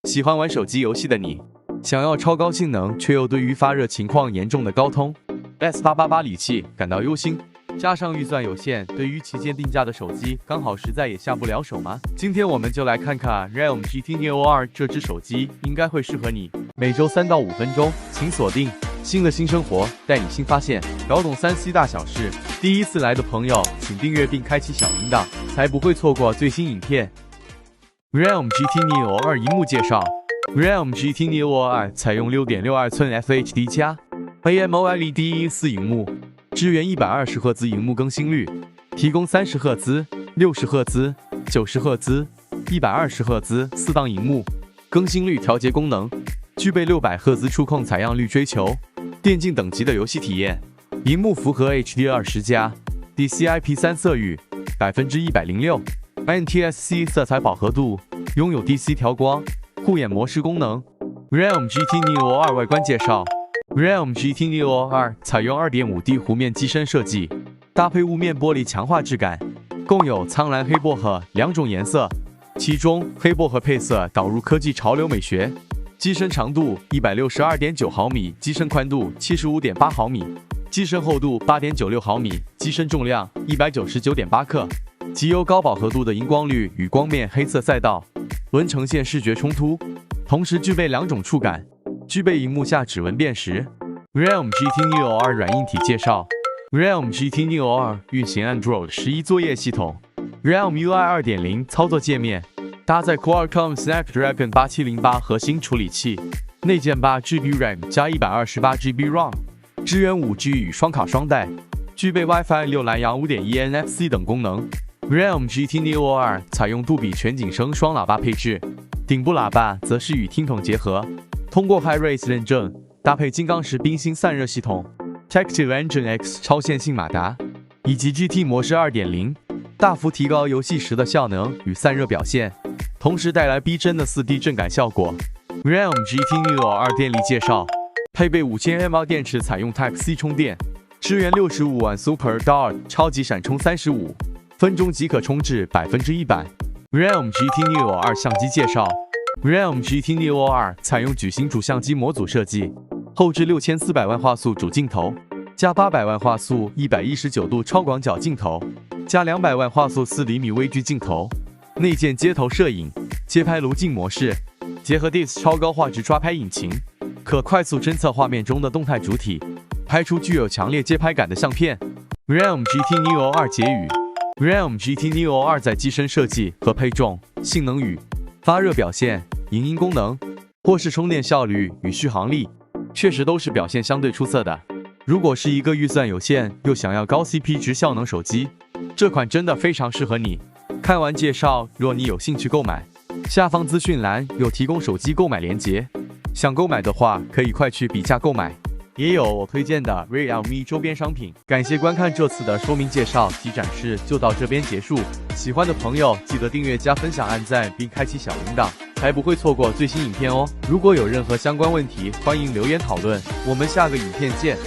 喜欢玩手机游戏的你，想要超高性能却又对于发热情况严重的高通 S888 理气感到忧心，加上预算有限，对于旗舰定价的手机刚好实在也下不了手吗？今天我们就来看看 Realme GT Neo 2这只手机应该会适合你。每周3到5分钟，请锁定新的新生活，带你新发现，搞懂3C 大小事。第一次来的朋友，请订阅并开启小铃铛，才不会错过最新影片。Realme GT Neo 2荧幕介绍。Realme GT Neo 2采用6.62寸 FHD+ AMOLED 114荧幕，支援120赫兹荧幕更新率，提供30赫兹、60赫兹、90赫兹、120赫兹4档荧幕更新率调节功能，具备600赫兹触控采样率追求电竞等级的游戏体验。荧幕符合 HDR10+、DCI-P3 色域106%、NTSC 色彩饱和度，拥有 DC 调光、护眼模式功能。Realme GT Neo 2外观介绍。Realme GT Neo 2采用 2.5D 弧面机身设计，搭配雾面玻璃强化质感，共有苍蓝、黑薄荷2种颜色，其中黑薄荷配色导入科技潮流美学。机身长度 162.9 毫米，机身宽度 75.8 毫米，机身厚度 8.96 毫米，机身重量 199.8克，极有高饱和度的荧光绿与光面黑色赛道纹呈现视觉冲突，同时具备2种触感，具备荧幕下指纹辨识。Realme GT Neo 2软硬体介绍。Realme GT Neo 2运行 Android 11作业系统 ，Realme UI 2.0 操作界面，搭载 Qualcomm Snapdragon 8708核心处理器，内建8GB RAM 加128GB ROM， 支援5G 与双卡双待，具备 WiFi 6、蓝牙 5.1 NFC 等功能。Realme GT Neo 2采用杜比全景声双喇叭配置，顶部喇叭则是与听筒结合，通过 HiRes 认证，搭配金刚石冰芯散热系统、Tactile Engine X 超线性马达以及 GT 模式 2.0， 大幅提高游戏时的效能与散热表现，同时带来逼真的4D 震感效果。Realme GT Neo 2电力介绍。配备5000 mAh 电池，采用 Type-C 充电，支援65瓦 Super Dart 超级闪充35分钟即可充至100%。Realme GT Neo 2相机介绍。Realme GT Neo 2采用矩形主相机模组设计，后置6400万画素主镜头，加800万画素119度超广角镜头，加200万画素4厘米微距镜头，内建街头摄影、街拍卢镜模式，结合 DIS 超高画质抓拍引擎，可快速侦测画面中的动态主体，拍出具有强烈街拍感的相片。Realme GT Neo 2结语。Realme GT Neo 2在机身设计和配重、性能与发热表现、影音功能，或是充电效率与续航力，确实都是表现相对出色的。如果是一个预算有限又想要高 CP 值效能手机，这款真的非常适合你。看完介绍，若你有兴趣购买，下方资讯栏有提供手机购买链接，想购买的话可以快去比价购买。也有我推荐的 Realme 周边商品。感谢观看这次的说明介绍及展示，就到这边结束。喜欢的朋友记得订阅、加分享、按赞并开启小铃铛，才不会错过最新影片哦。如果有任何相关问题，欢迎留言讨论。我们下个影片见。